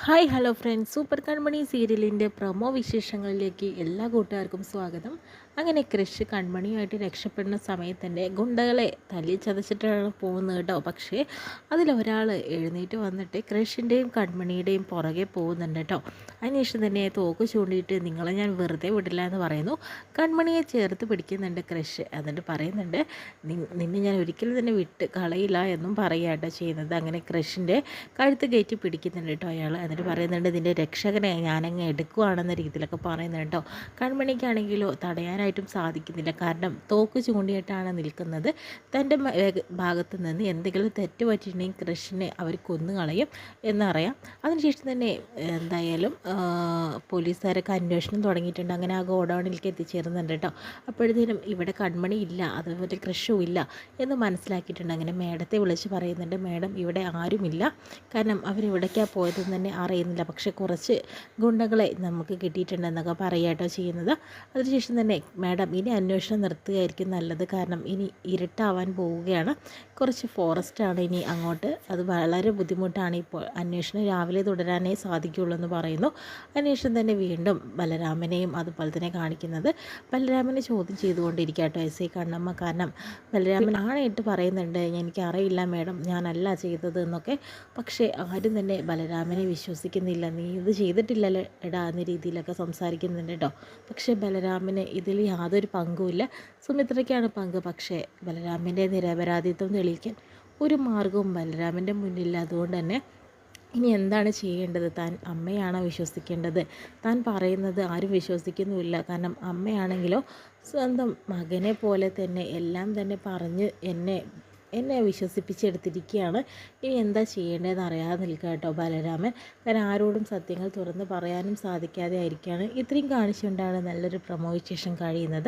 Hi hello friends, super കൺമണി സീരിയലിൻ്റെ promo വിശേഷങ്ങളിലേക്ക് എല്ലാ കൂട്ടുകാർക്കും സ്വാഗതം. അങ്ങനെ ക്രിഷ് കൺമണിയുമായിട്ട് രക്ഷപ്പെടുന്ന സമയത്ത് തന്നെ ഗുണ്ടകളെ തല്ലി ചതച്ചിട്ടാണ് പോകുന്നത് കേട്ടോ. പക്ഷേ അതിലൊരാൾ എഴുന്നേറ്റ് വന്നിട്ട് ക്രിഷിൻ്റെയും കൺമണിയുടെയും പുറകെ പോകുന്നുണ്ട് കേട്ടോ. അതിനുശേഷം തന്നെ തോക്ക് ചൂണ്ടിയിട്ട് നിങ്ങളെ ഞാൻ വെറുതെ വിടില്ല എന്ന് പറയുന്നു. കൺമണിയെ ചേർത്ത് പിടിക്കുന്നുണ്ട് ക്രിഷ്. എന്നിട്ട് പറയുന്നുണ്ട് നിന്നെ ഞാൻ ഒരിക്കലും തന്നെ വിട്ട് കളയില്ല എന്നും പറയുകയാട്ടോ ചെയ്യുന്നത്. അങ്ങനെ ക്രിഷിൻ്റെ കഴുത്ത് കയറ്റി പിടിക്കുന്നുണ്ട് കേട്ടോ അയാൾ. എന്നിട്ട് പറയുന്നുണ്ട് ഇതിൻ്റെ രക്ഷകനെ ഞാനങ്ങ് എടുക്കുവാണെന്ന രീതിയിലൊക്കെ പറയുന്നുണ്ട് കേട്ടോ. കൺമണിക്കാണെങ്കിലോ തടയാനായിട്ടും സാധിക്കുന്നില്ല. കാരണം തോക്ക് ചൂണ്ടിയിട്ടാണ് നിൽക്കുന്നത്. തൻ്റെ ഭാഗത്ത് നിന്ന് എന്തെങ്കിലും തെറ്റ് പറ്റിയിട്ടുണ്ടെങ്കിൽ കൃഷിനെ അവർ കൊന്നുകളയും എന്നറിയാം. അതിനുശേഷം തന്നെ എന്തായാലും പോലീസുകാരൊക്കെ അന്വേഷണം തുടങ്ങിയിട്ടുണ്ട്. അങ്ങനെ ആ ഗോഡൗണിലേക്ക് എത്തിച്ചേരുന്നുണ്ട് കേട്ടോ. അപ്പോഴത്തേനും ഇവിടെ കൺമണി ഇല്ല, അതുപോലെ കൃഷിയും ഇല്ല എന്ന് മനസ്സിലാക്കിയിട്ടുണ്ട്. അങ്ങനെ മേഡത്തെ വിളിച്ച് പറയുന്നുണ്ട്, മേഡം ഇവിടെ ആരുമില്ല, കാരണം അവരെവിടേക്കാണ് പോയതെന്ന് തന്നെ അറിയുന്നില്ല. പക്ഷേ കുറച്ച് ഗുണ്ടകളെ നമുക്ക് കിട്ടിയിട്ടുണ്ടെന്നൊക്കെ പറയാട്ടോ ചെയ്യുന്നത്. അതിനുശേഷം തന്നെ മാഡം ഇനി അന്വേഷണം നിർത്തുകയായിരിക്കും നല്ലത്, കാരണം ഇനി ഇരുട്ടാവാൻ പോവുകയാണ്. കുറച്ച് ഫോറസ്റ്റാണ് ഇനി അങ്ങോട്ട്, അത് വളരെ ബുദ്ധിമുട്ടാണ്. ഇപ്പോൾ അന്വേഷണം രാവിലെ തുടരാനേ സാധിക്കുകയുള്ളൂ എന്ന് പറയുന്നു. അന്വേഷണം തന്നെ വീണ്ടും ബലരാമനെയും അതുപോലെ തന്നെ കാണിക്കുന്നത്. ബലരാമനെ ചോദ്യം ചെയ്തുകൊണ്ടിരിക്കാട്ടോ എസ് ഐ കണ്ണമ്മ. കാരണം ബലരാമൻ ആണായിട്ട് പറയുന്നുണ്ട് എനിക്കറിയില്ല മേഡം, ഞാനല്ല ചെയ്തത് എന്നൊക്കെ. പക്ഷേ ആരും തന്നെ ബലരാമനെ വിശ്വസിക്കുന്നില്ല. നീ ഇത് ചെയ്തിട്ടില്ലല്ലോ എടാ എന്ന രീതിയിലൊക്കെ സംസാരിക്കുന്നുണ്ട് കേട്ടോ. പക്ഷേ ബലരാമന് ഇതിൽ യാതൊരു പങ്കുമില്ല, സുമിത്രയ്ക്കാണ് പങ്ക്. പക്ഷേ ബലരാമൻ്റെ നിരപരാധിത്വം തെളിയിക്കാൻ ഒരു മാർഗവും ബലരാമൻ്റെ മുന്നിലില്ല. അതുകൊണ്ട് തന്നെ ഇനി എന്താണ് ചെയ്യേണ്ടത്? താൻ അമ്മയാണോ വിശ്വസിക്കേണ്ടത്? താൻ പറയുന്നത് ആരും വിശ്വസിക്കുന്നുമില്ല. കാരണം അമ്മയാണെങ്കിലോ സ്വന്തം മകനെ പോലെ തന്നെ എല്ലാം തന്നെ പറഞ്ഞ് എന്നെ വിശ്വസിപ്പിച്ചെടുത്തിരിക്കുകയാണ്. ഇനി എന്താ ചെയ്യേണ്ടതെന്ന് അറിയാതെ നിൽക്കുക കേട്ടോ ബലരാമൻ. കാരണം ആരോടും സത്യങ്ങൾ തുറന്ന് പറയാനും സാധിക്കാതെ ആയിരിക്കുകയാണ്. ഇത്രയും കാണിച്ചുകൊണ്ടാണ് നല്ലൊരു പ്രൊമോ വിശേഷം കഴിയുന്നത്.